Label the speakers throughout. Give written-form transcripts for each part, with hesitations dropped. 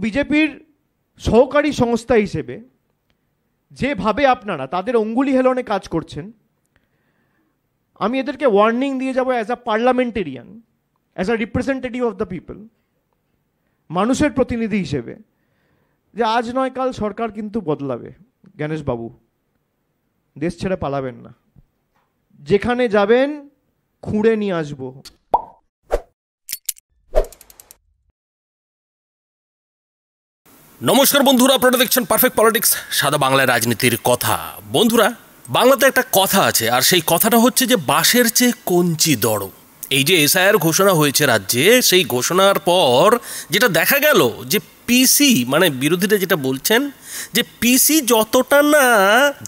Speaker 1: বিজেপির সহকারী সংস্থা হিসেবে যেভাবে আপনারা তাদের অঙ্গুলি হেলনে কাজ করছেন, আমি এদেরকে ওয়ার্নিং দিয়ে যাব as a parliamentarian, as a representative of the people, মানুষের প্রতিনিধি হিসেবে, যে আজ নয় কাল সরকার কিন্তু বদলাবে। গণেশবাবু, দেশ ছেড়ে পালাবেন না, যেখানে যাবেন খুঁড়ে নিয়ে আসবো।
Speaker 2: নমস্কার বন্ধুরা, আপনারা দেখছেন পারফেক্ট পলিটিক্স, সাদা বাংলায় রাজনীতির কথা। বন্ধুরা, বাংলাতে একটা কথা আছে, আর সেই কথাটা হচ্ছে যে বাঁশের চেয়ে কঞ্চি দড়। এই যে এসআইআর ঘোষণা হয়েছে রাজ্যে, সেই ঘোষণার পর যেটা দেখা গেল যে পিসি মানে বিরোধীরা যেটা বলছেন যে পিসি যতটা না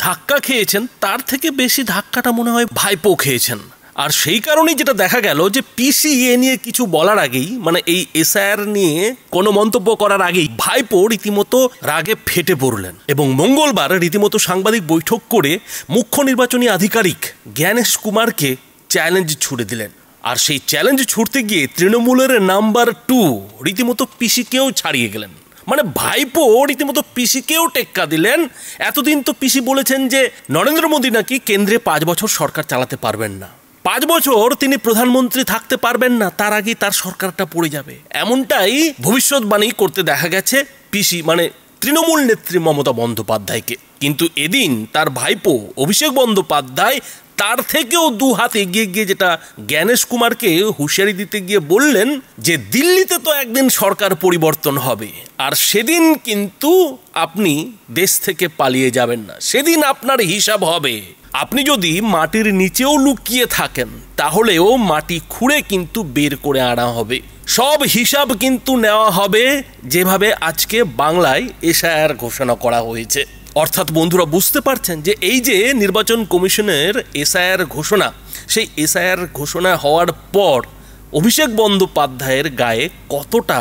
Speaker 2: ধাক্কা খেয়েছেন তার থেকে বেশি ধাক্কাটা মনে হয় ভাইপো খেয়েছেন। আর সেই কারণেই যেটা দেখা গেল যে পিসি এ নিয়ে কিছু বলার আগেই, মানে এই এসআইআর নিয়ে কোনো মন্তব্য করার আগেই ভাইপো রীতিমতো রাগে ফেটে পড়লেন এবং মঙ্গলবার রীতিমতো সাংবাদিক বৈঠক করে মুখ্য নির্বাচনী আধিকারিক জ্ঞানেশ কুমারকে চ্যালেঞ্জ ছুড়ে দিলেন। আর সেই চ্যালেঞ্জ ছুড়তে গিয়ে তৃণমূলের নাম্বার 2 রীতিমতো পিসিকেও ছাড়িয়ে গেলেন। মানে ভাইপো রীতিমতো পিসিকেও টেক্কা দিলেন। এতদিন তো পিসি বলেছেন যে নরেন্দ্র মোদী নাকি কেন্দ্রে 5 বছর সরকার চালাতে পারবেন না, 5 বছর তিনি প্রধানমন্ত্রী থাকতে পারবেন না, তার আগেই তার সরকারটা পড়ে যাবে, এমনটাই ভবিষ্যৎবাণী করতে দেখা গেছে পিসি মানে তৃণমূল নেত্রী মমতা বন্দ্যোপাধ্যায়কে। কিন্তু এদিন তার ভাইপো অভিষেক বন্দ্যোপাধ্যায় তার থেকেও 2 হাত এগিয়ে গিয়ে যেটা জ্ঞানেশ কুমারকে হুঁশিয়ারি দিতে গিয়ে বললেন যে দিল্লিতে তো একদিন সরকার পরিবর্তন হবে, আর সেদিন কিন্তু আপনি দেশ থেকে পালিয়ে যাবেন না, সেদিন আপনার হিসাব হবে। আপনি যদি মাটির নিচেও লুকিয়ে থাকেন তাহলেও মাটি খুঁড়ে কিন্তু বের করে আনা হবে, সব হিসাব কিন্তু নেওয়া হবে, যেভাবে আজকে বাংলায় এসআইআর ঘোষণা করা হয়েছে। অর্থাৎ বন্ধুরা বুঝতে পারছেন যে এই যে নির্বাচন কমিশনের এসআইআর ঘোষণা, সেই এসআইআর ঘোষণা হওয়ার পর অভিষেক বন্দ্যোপাধ্যায়ের গায়ে কতটা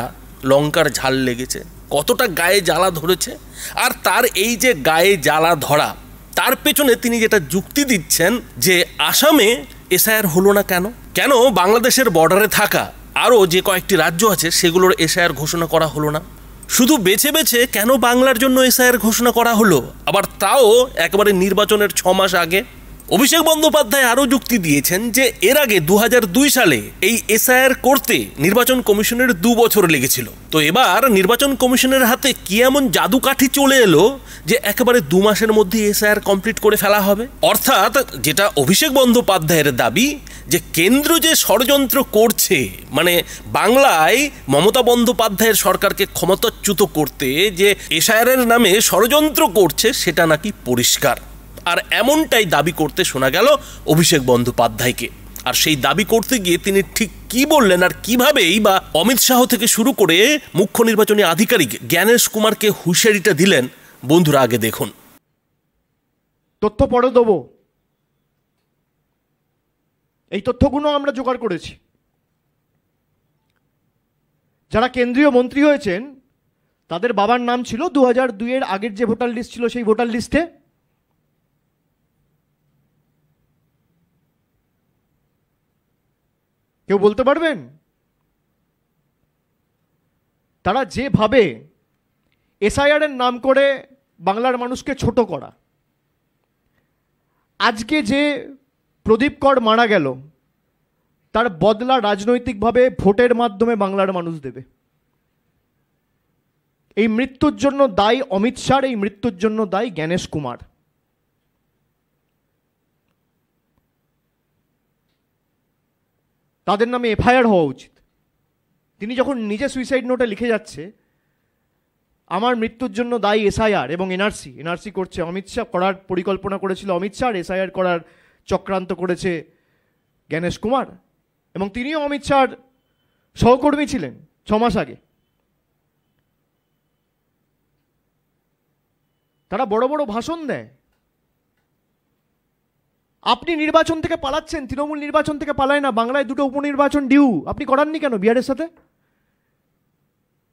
Speaker 2: লঙ্কার ঝাল লেগেছে, কতটা গায়ে জ্বালা ধরেছে। আর তার এই যে গায়ে জ্বালা ধরা, তার পেছনে তিনি যেটা যুক্তি দিচ্ছেন যে আসামে এসআইআর হলো না কেন, কেন বাংলাদেশের বর্ডারে থাকা আরও যে কয়েকটি রাজ্য আছে সেগুলোর এসআইআর ঘোষণা করা হলো না, শুধু বেছে বেছে কেন বাংলার জন্য এসআইআর ঘোষণা করা হলো, আবার তাও একেবারে নির্বাচনের 6 মাস আগে। অভিষেক বন্দ্যোপাধ্যায় আরও যুক্তি দিয়েছেন যে এর আগে 2002 সালে এই এসআইআর করতে নির্বাচন কমিশনের 2 বছর লেগেছিল। তো এবার নির্বাচন কমিশনের হাতে কি এমন জাদুকাঠি চলে এলো যে একেবারে 2 মাসের মধ্যে এসআইআর কমপ্লিট করে ফেলা হবে। অর্থাৎ যেটা অভিষেক বন্দ্যোপাধ্যায়ের দাবি যে কেন্দ্র যে ষড়যন্ত্র করছে, মানে বাংলায় মমতা বন্দ্যোপাধ্যায়ের সরকারকে ক্ষমতাচ্যুত করতে যে এসআইআরের নামে ষড়যন্ত্র করছে সেটা নাকি পরিষ্কার। আর এমনটাই দাবি করতে শোনা গেল অভিষেক বন্দ্যোপাধ্যায়কে। আর সেই দাবি করতে গিয়ে তিনি ঠিক কি বললেন আর কিভাবেই বা অমিত শাহ থেকে শুরু করে মুখ্য নির্বাচনী আধিকারিক জ্ঞানেশ কুমারকে হুঁশিয়ারিটা দিলেন, বন্ধুরা আগে দেখুন।
Speaker 1: তথ্য পরে দেবো, এই তথ্যগুলো আমরা জোগাড় করেছি। যারা কেন্দ্রীয় মন্ত্রী হয়েছেন তাদের বাবার নাম ছিল 2002 আগের যে ভোটার লিস্ট ছিল সেই ভোটার লিস্টে। কেউ বলতে পারবেন? তারা যেভাবে এসআইআর এর নাম করে বাংলার মানুষকে ছোট করা, আজকে যে প্রদীপ কর মারা গেল তার বদলা রাজনৈতিকভাবে ভোটের মাধ্যমে বাংলার মানুষ দেবে। এই মৃত্যুর জন্য দায়ী অমিত শাহ, এই মৃত্যুর জন্য দায়ী জ্ঞানেশ কুমার। তাদের নামে এফআইআর হওয়া উচিত। তিনি যখন নিজে সুইসাইড নোটে লিখে যাচ্ছে আমার মৃত্যুর জন্য দায়ী এসআইআর এবং এনআরসি করছে অমিত শাহ, করার পরিকল্পনা করেছিল অমিত শাহ, এসআইআর করার চক্রান্ত করেছে জ্ঞানেশ কুমার, এবং তিনিও অমিত শাহর সহকর্মী ছিলেন 6 মাস আগে। তারা বড় বড় ভাষণ দেয়। আপনি নির্বাচন থেকে পালাচ্ছেন, তৃণমূল নির্বাচন থেকে পালায় না, বাংলায় 2টো উপনির্বাচন ডিউ, আপনি করাননি কেন বিহারের সাথে?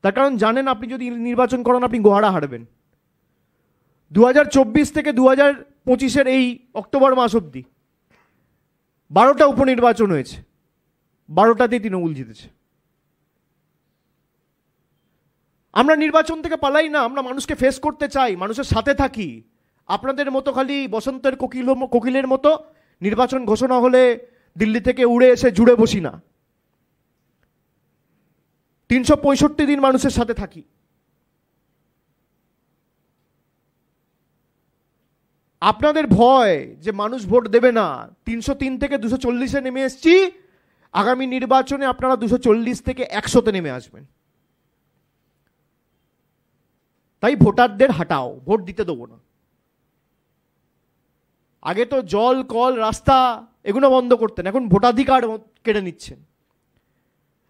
Speaker 1: তার কারণ জানেন আপনি যদি নির্বাচন করান আপনি গোহারা হারবেন। 2024 থেকে 2025 এই অক্টোবর মাস অবধি 12টা উপনির্বাচন হয়েছে, 12টাতেই তৃণমূল জিতেছে। আমরা নির্বাচন থেকে পালাই না, আমরা মানুষকে ফেস করতে চাই, মানুষের সাথে থাকি। আপনাদের মতো খালি বসন্তের কোকিলের মতো নির্বাচন ঘোষণা হলে দিল্লি থেকে উড়ে এসে জুড়ে বসি না। 365 দিন মানুষের সাথে থাকি। আপনাদের ভয় যে মানুষ ভোট দেবে না, 303 থেকে 240-এ নেমে এসছি, আগামী নির্বাচনে আপনারা 240 থেকে 100-তে নেমে আসবেন। তাই ভোটারদের হাঁটাও, ভোট দিতে দেবো না। আগে তো জল, কল, রাস্তা এগুলো বন্ধ করতেন, এখন ভোটাধিকার কেড়ে নিচ্ছেন।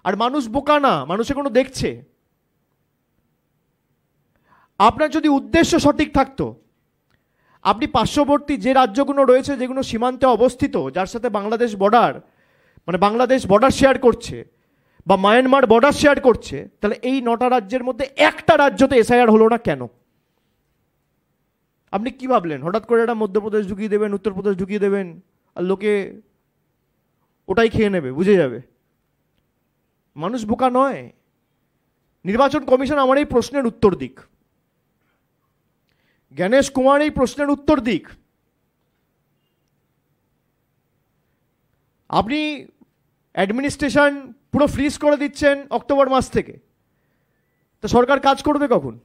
Speaker 1: আর মানুষ বোকা না, মানুষ এখনো দেখছে। আপনার যদি উদ্দেশ্য সঠিক থাকতো, আপনি পার্শ্ববর্তী যে রাজ্যগুলো রয়েছে, যেগুলো সীমান্তে অবস্থিত, যার সাথে বাংলাদেশ বর্ডার, মানে বাংলাদেশ বর্ডার শেয়ার করছে বা মায়ানমার বর্ডার শেয়ার করছে, তাহলে এই 9টা রাজ্যের মধ্যে একটা রাজ্যতে এসআইআর হলো না কেন? আপনি কি ভাবলেন হঠাৎ করে এটা মধ্যপ্রদেশ ঢুকিয়ে দেবেন, উত্তরপ্রদেশ ঢুকিয়ে দেবেন, আর লোকে ওটাই খেয়ে নেবে, বুঝে যাবে? মানুষ বোকা নয়। নির্বাচন কমিশন আমার এই প্রশ্নের উত্তর দিক, জ্ঞানেশ কুমার এই প্রশ্নের উত্তর দিক। আপনি অ্যাডমিনিস্ট্রেশন পুরো ফ্রিজ করে দিচ্ছেন অক্টোবর মাস থেকে, তো সরকার কাজ করবে কখন?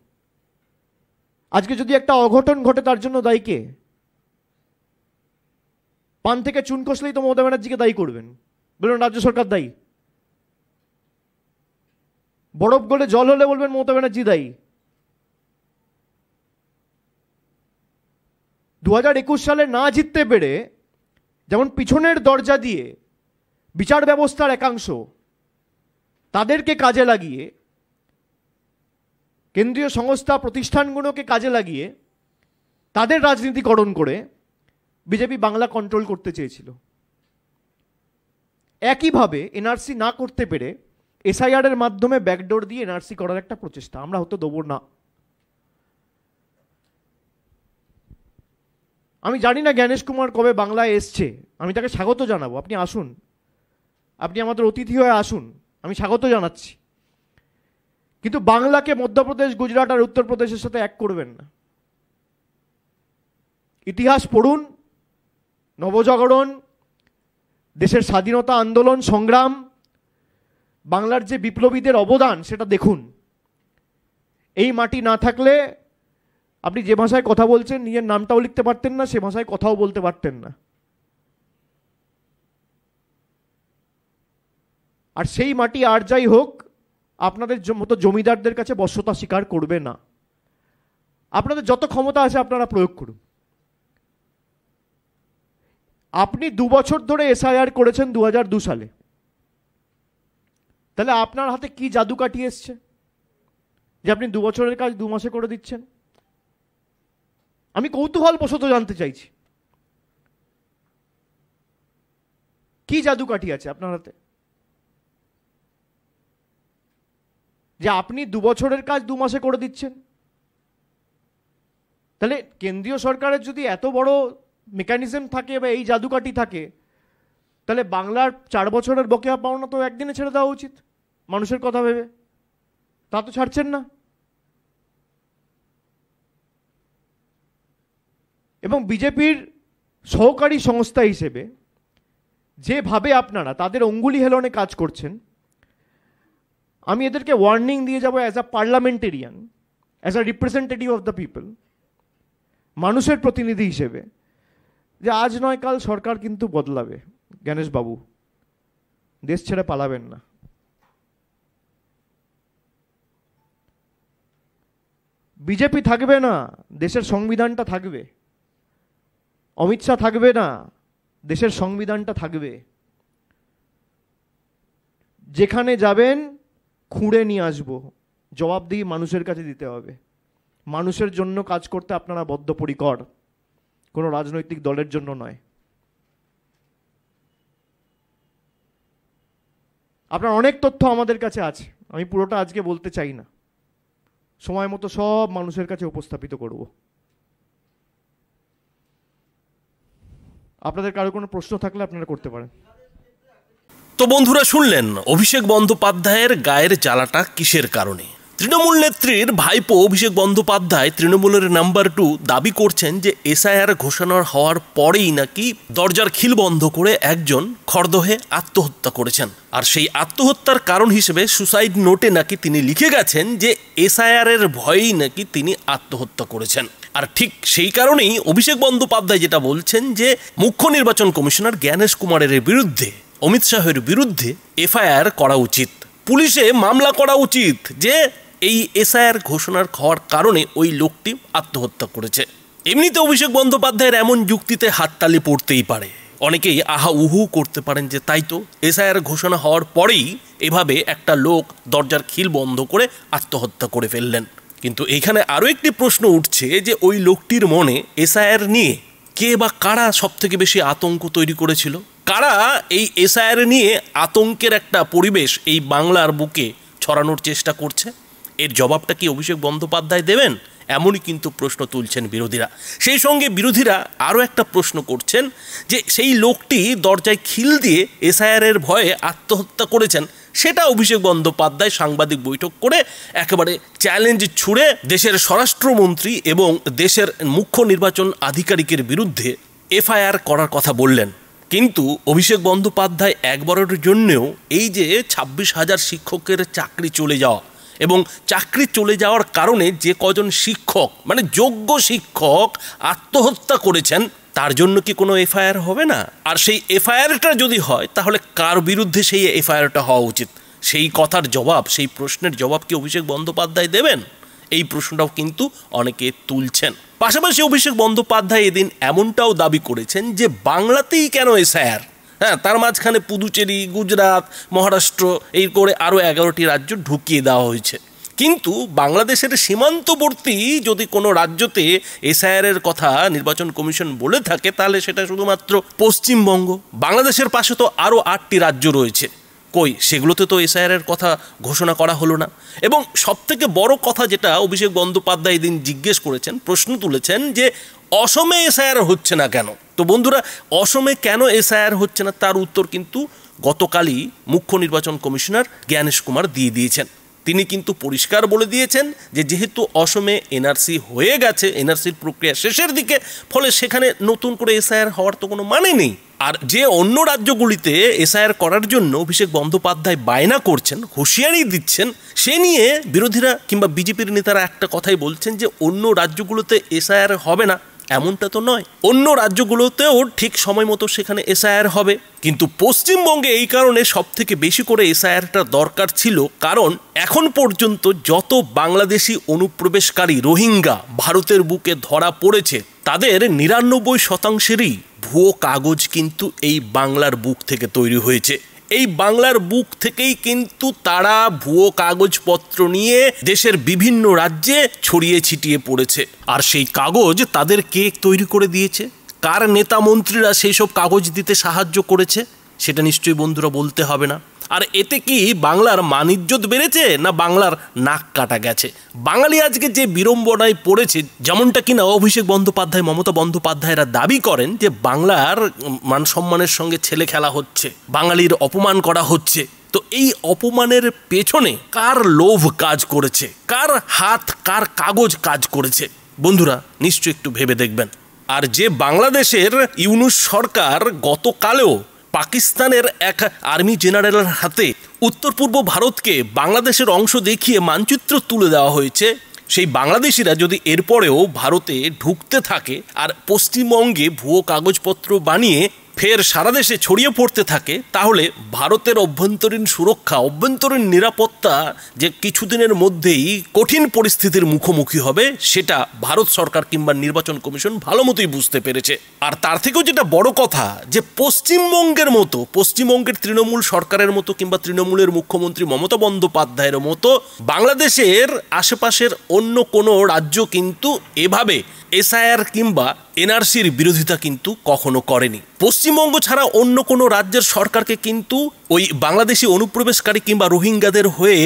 Speaker 1: আজকে যদি একটা অঘটন ঘটে তার জন্য দায়ী কে? পান থেকে চুন কষলেই তো মমতা ব্যানার্জিকে দায়ী করবেন, বলবেন রাজ্য সরকার দায়ী। বরফ গলে জল হলে বলবেন মমতা ব্যানার্জি দায়ী। 2021 সালে না জিততে পেরে যেমন পিছনের দরজা দিয়ে বিচার ব্যবস্থার একাংশ তাদেরকে কাজে লাগিয়ে, কেন্দ্রীয় সংস্থা প্রতিষ্ঠানগুলোকে কাজে লাগিয়ে তাদের রাজনীতিকরণ করে বিজেপি বাংলা কন্ট্রোল করতে চেয়েছিল, একইভাবে এনআরসি না করতে পেরে এসআইআর এর মাধ্যমে ব্যাকডোর দিয়ে এনআরসি করার একটা প্রচেষ্টা আমরা হতে দেবো না। আমি জানি না জ্ঞানেশ কুমার কবে বাংলায় এসছে, আমি তাকে স্বাগত জানাবো। আপনি আসুন, আপনি আমাদের অতিথি হয়ে আসুন, আমি স্বাগত জানাচ্ছি। কিন্তু বাংলাকে মধ্যপ্রদেশ, গুজরাট আর উত্তরপ্রদেশের সাথে এক করবেন না। ইতিহাস পড়ুন, নবজাগরণ, দেশের স্বাধীনতা আন্দোলন সংগ্রাম, বাংলার যে বিপ্লবীদের অবদান সেটা দেখুন। এই মাটি না থাকলে আপনি যে ভাষায় কথা বলছেন নিজের নামটাও লিখতে পারতেন না, সে ভাষায় কথাও বলতে পারতেন না। আর সেই মাটি আর যাই হোক আপনাদের মতো জমিদারদের কাছে বশ্যতা স্বীকার করবে না। আপনাদের যত ক্ষমতা আছে আপনারা প্রয়োগ করুন। আপনি 2 বছর ধরে এসআইআর করেছেন 2002 সালে, তাহলে আপনার হাতে কি জাদু কাঠি এসছে যে আপনি 2 বছরের কাজ 2 মাসে করে দিচ্ছেন? আমি কৌতূহল বশত জানতে চাইছি, কি জাদু কাঠি আছে আপনার হাতে যে আপনি 2 বছরের কাজ 2 মাসে করে দিচ্ছেন? তাহলে কেন্দ্রীয় সরকারের যদি এত বড় মেকানিজম থাকে বা এই জাদুকাঠি থাকে, তাহলে বাংলার 4 বছরের বকেয়া পাওনা তো একদিনে ছেড়ে দেওয়া উচিত মানুষের কথা ভেবে। তা তো ছাড়ছেন না। এবং বিজেপির সহকারী সংস্থা হিসেবে যেভাবে আপনারা তাদের অঙ্গুলি হেলনে কাজ করছেন, আমি এদেরকে ওয়ার্নিং দিয়ে যাব as a parliamentarian, as a representative of the people, মানুষের প্রতিনিধি হিসেবে, যে আজ নয় কাল সরকার কিন্তু বদলাবে। জ্ঞানেশ বাবু, দেশ ছেড়ে পালাবেন না। বিজেপি থাকবে না, দেশের সংবিধানটা থাকবে। অমিত শাহ থাকবে না, দেশের সংবিধানটা থাকবে। যেখানে যাবেন খুঁড়ে নিয়ে আসবো, জবাবদিহি মানুষের কাছে দিতে হবে। মানুষের জন্য কাজ করতে আপনারা বদ্ধপরিকর, কোনো রাজনৈতিক দলের জন্য নয়। আপনার অনেক তথ্য আমাদের কাছে আছে, আমি পুরোটা আজকে বলতে চাই না, সময় মতো সব মানুষের কাছে উপস্থাপিত করব। আপনাদের কারো কোনো প্রশ্ন থাকলে আপনারা করতে পারেন।
Speaker 2: তো বন্ধুরা শুনলেন অভিষেক বন্দ্যোপাধ্যায়ের গায়ের জ্বালাটা কিসের কারণে। তৃণমূল নেত্রীর ভাইপো অভিষেক বন্দ্যোপাধ্যায়, তৃণমূলের নাম্বার 2, দাবি করছেন যে এসআইআর ঘোষণা হওয়ার পরেই নাকি দরজার খিল বন্ধ করে একজন খড়দহে আত্মহত্যা করেছেন। আর সেই আত্মহত্যার কারণ হিসেবে সুসাইড নোটে নাকি তিনি লিখে গেছেন যে এসআইআর এর ভয়েই নাকি তিনি আত্মহত্যা করেছেন। আর ঠিক সেই কারণেই অভিষেক বন্দ্যোপাধ্যায় যেটা বলছেন যে মুখ্য নির্বাচন কমিশনার জ্ঞানেশ কুমারের বিরুদ্ধে, অমিত শাহের বিরুদ্ধে এফআইআর করা উচিত, পুলিশে মামলা করা উচিত যে এই এসআইআর ঘোষণার হওয়ার কারণে ওই লোকটি আত্মহত্যা করেছে। এমনিতে অভিষেক বন্দ্যোপাধ্যায়ের এমন যুক্তিতে হাততালি পড়তেই পারে, অনেকেই আহা উহু করতে পারেন যে তাই তো, এসআইআর ঘোষণা হওয়ার পরেই এভাবে একটা লোক দরজার খিল বন্ধ করে আত্মহত্যা করে ফেললেন। কিন্তু এখানে আরও একটি প্রশ্ন উঠছে যে ওই লোকটির মনে এসআইআর নিয়ে কে বা কারা সব থেকে বেশি আতঙ্ক তৈরি করেছিল, কারা এই এসআইআর নিয়ে আতঙ্কের একটা পরিবেশ এই বাংলার বুকে ছড়ানোর চেষ্টা করছে? এর জবাবটা কি অভিষেক বন্দ্যোপাধ্যায় দেবেন? এমনই কিন্তু প্রশ্ন তুলছেন বিরোধীরা। সেই সঙ্গে বিরোধীরা আরও একটা প্রশ্ন করছেন যে সেই লোকটি দরজায় খিল দিয়ে এসআইআর এর ভয়ে আত্মহত্যা করেছেন, সেটা অভিষেক বন্দ্যোপাধ্যায় সাংবাদিক বৈঠক করে একেবারে চ্যালেঞ্জ ছুড়ে দেশের স্বরাষ্ট্রমন্ত্রী এবং দেশের মুখ্য নির্বাচন আধিকারিকের বিরুদ্ধে এফআইআর করার কথা বললেন। কিন্তু অভিষেক বন্দ্যোপাধ্যায় একবারের জন্যেও এই যে 26,000 শিক্ষকের চাকরি চলে যাওয়া এবং চাকরি চলে যাওয়ার কারণে যে কজন শিক্ষক, মানে যোগ্য শিক্ষক আত্মহত্যা করেছেন, তার জন্য কি কোনো এফআইআর হবে না? আর সেই এফআইআরটা যদি হয় তাহলে কার বিরুদ্ধে সেই এফআইআরটা হওয়া উচিত? সেই কথার জবাব, সেই প্রশ্নের জবাব কি অভিষেক বন্দ্যোপাধ্যায় দেবেন? এই প্রশ্নটাও কিন্তু অনেকে তুলছেন। পাশাপাশি অভিষেক বন্দ্যোপাধ্যায় এদিন এমনটাও দাবি করেছেন যে বাংলাতেই কেন এসআইআর, হ্যাঁ, তার মাঝখানে পুদুচেরি, গুজরাট, মহারাষ্ট্র এই করে আরও 11টি রাজ্য ঢুকিয়ে দেওয়া হয়েছে। কিন্তু বাংলাদেশের সীমান্তবর্তী যদি কোনো রাজ্যতে এসআইআর এর কথা নির্বাচন কমিশন বলে থাকে তাহলে সেটা শুধুমাত্র পশ্চিমবঙ্গ। বাংলাদেশের পাশে তো আরও 8টি রাজ্য রয়েছে, কই সেগুলোতে তো এসআইআর এর কথা ঘোষণা করা হলো না। এবং সবথেকে বড় কথা যেটা অভিষেক বন্দ্যোপাধ্যায় এদিন জিজ্ঞেস করেছেন, প্রশ্ন তুলেছেন যে অসমে এসআইআর হচ্ছে না কেন? তো বন্ধুরা, অসমে কেন এসআইআর হচ্ছে না তার উত্তর কিন্তু গতকালই মুখ্য নির্বাচন কমিশনার জ্ঞানেশ কুমার দিয়ে দিয়েছেন। তিনি কিন্তু পরিষ্কার বলে দিয়েছেন যে যেহেতু অসমে এনআরসি হয়ে গেছে, এনআরসির প্রক্রিয়া শেষের দিকে, ফলে সেখানে নতুন করে এসআইআর হওয়ার তো কোনো মানে নেই। আর যে অন্য রাজ্যগুলিতে এসআইআর করার জন্য অভিষেক বন্দ্যোপাধ্যায় বায়না করছেন, হুঁশিয়ারি দিচ্ছেন, সে নিয়ে বিরোধীরা কিংবা বিজেপির নেতারা একটা কথাই বলছেন যে অন্য রাজ্যগুলোতে এসআইআর হবে না, এমনটা তো নয়, অন্য রাজ্যগুলোতেও ঠিক সময় মতো সেখানে এসআইআর হবে। কিন্তু পশ্চিমবঙ্গে এই কারণে সব থেকে বেশি করে এসআইআরটা দরকার ছিল, কারণ এখন পর্যন্ত যত বাংলাদেশি অনুপ্রবেশকারী রোহিঙ্গা ভারতের বুকে ধরা পড়েছে তাদের 99%-ই ভুয়ো কাগজ কিন্তু এই বাংলার বুক থেকে তৈরি হয়েছে। এই বাংলার বুক থেকেই কিন্তু তারা ভুয়ো কাগজপত্র নিয়ে দেশের বিভিন্ন রাজ্যে ছড়িয়ে ছিটিয়ে পড়েছে। আর সেই কাগজ তাদের কে তৈরি করে দিয়েছে, কার নেতা মন্ত্রীরা সেই সব কাগজ দিতে সাহায্য করেছে, সেটা নিশ্চয়ই বন্ধুরা বলতে হবে না। আর এতে কি বাংলার মান-ইজ্জত বেড়েছে না বাংলার নাক কাটা গেছে? বাঙালি আজকে যে বিড়ম্বনায় পড়েছে, যেমনটা কিনা অভিষেক বন্দ্যোপাধ্যায়, মমতা বন্দ্যোপাধ্যায়রা দাবি করেন যে বাংলার মান সম্মানের সঙ্গে ছেলে খেলা হচ্ছে, বাঙালির অপমান করা হচ্ছে। তো এই অপমানের পেছনে কার লোভ কাজ করেছে, কার হাত, কার কাগজ কাজ করেছে? বন্ধুরা নিশ্চয়ই একটু ভেবে দেখবেন। আর যে বাংলাদেশের ইউনূস সরকার গতকালেও পাকিস্তানের এক আর্মি জেনারেলের হাতে উত্তর পূর্ব ভারতকে বাংলাদেশের অংশ দেখিয়ে মানচিত্র তুলে দেওয়া হয়েছে, সেই বাংলাদেশিরা যদি এরপরেও ভারতে ঢুকতে থাকে আর পশ্চিমবঙ্গে ভুয়ো কাগজপত্র বানিয়ে ফের সারা দেশে ছড়িয়ে পড়তে থাকে, তাহলে ভারতের অভ্যন্তরীণ সুরক্ষা, অভ্যন্তরীণ নিরাপত্তা যে কিছুদিনের মধ্যেই কঠিন পরিস্থিতির মুখোমুখি হবে, সেটা ভারত সরকার কিংবা নির্বাচন কমিশন ভালো মতোই বুঝতে পেরেছে। আর তার থেকেও যেটা বড় কথা, যে পশ্চিমবঙ্গের মতো, পশ্চিমবঙ্গের তৃণমূল সরকারের মতো কিংবা তৃণমূলের মুখ্যমন্ত্রী মমতা বন্দ্যোপাধ্যায়ের মতো বাংলাদেশের আশেপাশের অন্য কোনো রাজ্য কিন্তু এভাবে এসআইআর কিংবা এনআরসির বিরোধিতা কিন্তু কখনো করেনি। পশ্চিমবঙ্গ ছাড়া অন্য কোনো রাজ্যের সরকারকে কিন্তু ওই বাংলাদেশি অনুপ্রবেশকারী কিংবা রোহিঙ্গাদের হয়ে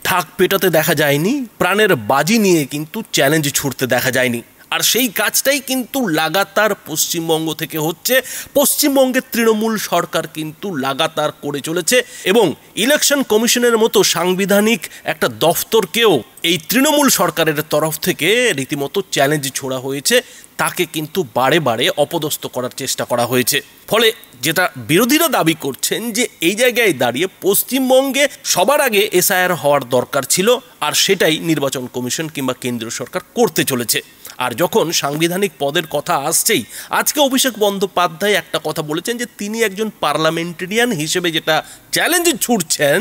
Speaker 2: ঢাক পেটাতে দেখা যায়নি, প্রাণের বাজি নিয়ে কিন্তু চ্যালেঞ্জ ছুড়তে দেখা যায়নি। আর সেই কাজটাই কিন্তু লাগাতার পশ্চিমবঙ্গ থেকে হচ্ছে, পশ্চিমবঙ্গের তৃণমূল সরকার কিন্তু লাগাতার করে চলেছে। এবং ইলেকশন কমিশনের মতো সাংবিধানিক একটা দফতরকেও এই তৃণমূল সরকারের তরফ থেকে রীতিমতো চ্যালেঞ্জ ছোড়া হয়েছে, তাকে কিন্তু বারে বারে অপদস্থ করার চেষ্টা করা হয়েছে। ফলে যেটা বিরোধীরা দাবি করছেন যে এই জায়গায় দাঁড়িয়ে পশ্চিমবঙ্গে সবার আগে এসআইআর হওয়ার দরকার ছিল, আর সেটাই নির্বাচন কমিশন কিংবা কেন্দ্রীয় সরকার করতে চলেছে। আর যখন সাংবিধানিক পদের কথা আসছেই, আজকে অভিষেক বন্দ্যোপাধ্যায় একটা কথা বলেছেন যে তিনি একজন পার্লামেন্টেরিয়ান হিসেবে যেটা চ্যালেঞ্জ ছুড়ছেন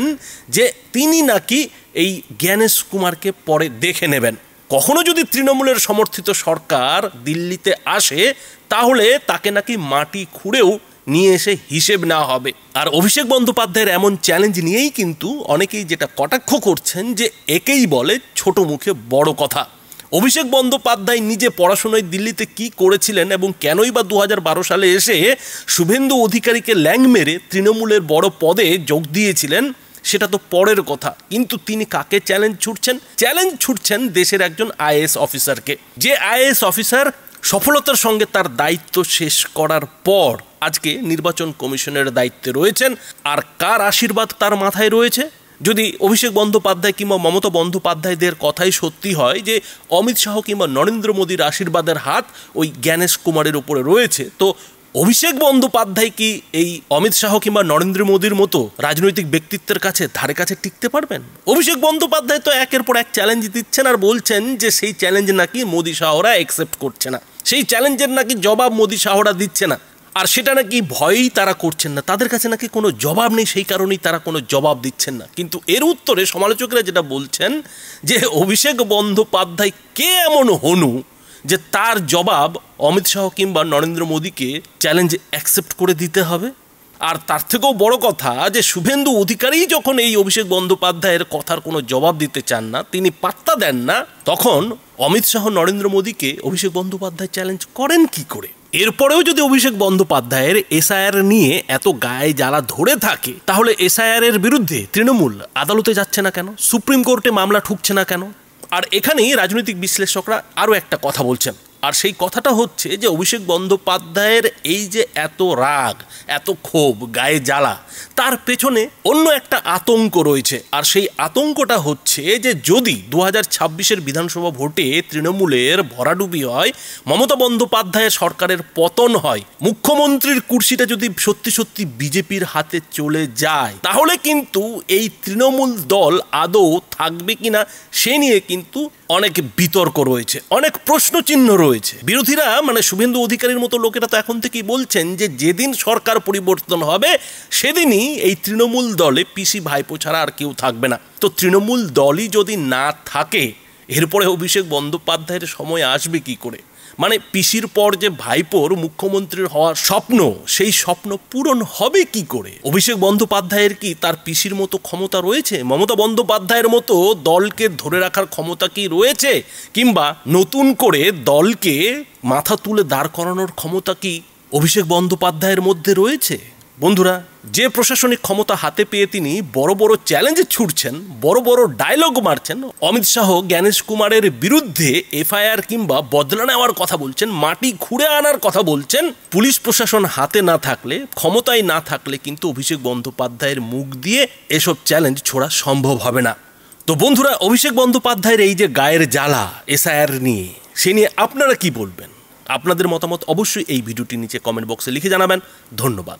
Speaker 2: যে তিনি নাকি এই জ্ঞানেশ কুমারকে পরে দেখে নেবেন। কখনো যদি তৃণমূলের সমর্থিত সরকার দিল্লিতে আসে তাহলে তাকে নাকি মাটি খুঁড়েও নিয়ে এসে হিসেব নেওয়া হবে। আর অভিষেক বন্দ্যোপাধ্যায়ের এমন চ্যালেঞ্জ নিয়েই কিন্তু অনেকেই যেটা কটাক্ষ করছেন যে একেই বলে ছোট মুখে বড় কথা। অভিষেক বন্দ্যোপাধ্যায় নিজে পড়াশোনায় দিল্লিতে কি করেছিলেন এবং কেনই বা 2012 সালে এসে শুভেন্দু অধিকারীকে ল্যাং মেরে তৃণমূলের বড় পদে যোগ দিয়েছিলেন সেটা তো পরের কথা, কিন্তু তিনি কাকে চ্যালেঞ্জ ছুটছেন? চ্যালেঞ্জ ছুটছেন দেশের একজন আইএএস অফিসারকে, যে আইএএস অফিসার সফলতার সঙ্গে তার দায়িত্ব শেষ করার পর আজকে নির্বাচন কমিশনের দায়িত্বে রয়েছেন। আর কার আশীর্বাদ তার মাথায় রয়েছে? যদি অভিষেক বন্দ্যোপাধ্যায় কিংবা মমতা বন্দ্যোপাধ্যায়দের কথাই সত্যি হয় যে অমিত শাহ কিংবা নরেন্দ্র মোদীর আশীর্বাদের হাত ওই জ্ঞানেশ কুমারের উপরে রয়েছে, তো অভিষেক বন্দ্যোপাধ্যায় কি এই অমিত শাহ কিংবা নরেন্দ্র মোদীর মতো রাজনৈতিক ব্যক্তিত্বের কাছে ধারে কাছে টিকতে পারবেন? অভিষেক বন্দ্যোপাধ্যায় তো একের পর এক চ্যালেঞ্জ দিচ্ছেন আর বলছেন যে সেই চ্যালেঞ্জ নাকি মোদী শাহরা অ্যাকসেপ্ট করছে না, সেই চ্যালেঞ্জের নাকি জবাব মোদী শাহরা দিচ্ছে না, আর সেটা নাকি ভয়েই তারা করছেন না, তাদের কাছে নাকি কোনো জবাব নেই, সেই কারণেই তারা কোনো জবাব দিচ্ছেন না। কিন্তু এর উত্তরে সমালোচকরা যেটা বলছেন যে অভিষেক বন্দ্যোপাধ্যায় কে এমন হনু যে তার জবাব অমিত শাহ কিংবা নরেন্দ্র মোদীকে চ্যালেঞ্জ অ্যাকসেপ্ট করে দিতে হবে। আর তার থেকেও বড় কথা যে শুভেন্দু অধিকারী যখন এই অভিষেক বন্দ্যোপাধ্যায়ের কথার কোনো জবাব দিতে চান না, তিনি পাত্তা দেন না, তখন অমিত শাহ নরেন্দ্র মোদীকে অভিষেক বন্দ্যোপাধ্যায় চ্যালেঞ্জ করেন কি করে? এরপরেও যদি অভিষেক বন্দ্যোপাধ্যায়ের এসআইআর নিয়ে এত গায়ে জ্বালা ধরে থাকে, তাহলে এসআইআর এর বিরুদ্ধে তৃণমূল আদালতে যাচ্ছে না কেন? সুপ্রিম কোর্টে মামলা ঠুকছে না কেন? আর এখানেই রাজনৈতিক বিশ্লেষকরা আরও একটা কথা বলছেন, আর সেই কথাটা হচ্ছে যে অভিষেক বন্দ্যোপাধ্যায়ের এই যে এত রাগ, এত ক্ষোভ, গায়ে জ্বালা, তার পেছনে অন্য একটা আতঙ্ক রয়েছে। আর সেই আতঙ্কটা হচ্ছে যে যদি 2026-এর বিধানসভা ভোটে তৃণমূলের ভরাডুবি হয়, মমতা বন্দ্যোপাধ্যায়ের সরকারের পতন হয়, মুখ্যমন্ত্রীর কুর্সিটা যদি সত্যি সত্যি বিজেপির হাতে চলে যায়, তাহলে কিন্তু এই তৃণমূল দল আদৌ থাকবে কিনা সে নিয়ে কিন্তু অনেক বিতর্ক রয়েছে, অনেক প্রশ্নচিহ্ন রয়েছে। বিরোধীরা মানে শুভেন্দু অধিকারীর মতো লোকেরা তো এখন থেকেই বলছেন যে যেদিন সরকার পরিবর্তন হবে সেদিনই এই তৃণমূল দলে পিসি ভাইপো ছাড়া আর কেউ থাকবে না। তো তৃণমূল দলই যদি না থাকে, এরপরে অভিষেক বন্দ্যোপাধ্যায়ের সময় আসবে কি করে? মানে পিসির পর যে ভাইপোর মুখ্যমন্ত্রীর হওয়ার স্বপ্ন, সেই স্বপ্ন পূরণ হবে কি করে? অভিষেক বন্দ্যোপাধ্যায়ের কি তার পিসির মতো ক্ষমতা রয়েছে? মমতা বন্দ্যোপাধ্যায়ের মতো দলকে ধরে রাখার ক্ষমতা কি রয়েছে? কিংবা নতুন করে দলকে মাথা তুলে দাঁড় করানোর ক্ষমতা কি অভিষেক বন্দ্যোপাধ্যায়ের মধ্যে রয়েছে? বন্ধুরা, যে প্রশাসনিক ক্ষমতা হাতে পেয়ে তিনি বড় বড় চ্যালেঞ্জে ছুটছেন, বড় বড় ডায়লগ মারছেন, অমিত শাহ জ্ঞানেশ কুমারের বিরুদ্ধে এফআইআর কিংবা বদলা নেওয়ার কথা বলছেন, মাটি খুঁড়ে আনার কথা বলছেন, পুলিশ প্রশাসন হাতে না থাকলে, ক্ষমতায় না থাকলে কিন্তু অভিষেক বন্দ্যোপাধ্যায়ের মুখ দিয়ে এসব চ্যালেঞ্জ ছোড়া সম্ভব হবে না। তো বন্ধুরা, অভিষেক বন্দ্যোপাধ্যায়ের এই যে গায়ের জ্বালা এসআইআর নিয়ে, সে নিয়ে আপনারা কি বলবেন? আপনাদের মতামত অবশ্যই এই ভিডিওটির নিচে কমেন্ট বক্সে লিখে জানাবেন। ধন্যবাদ।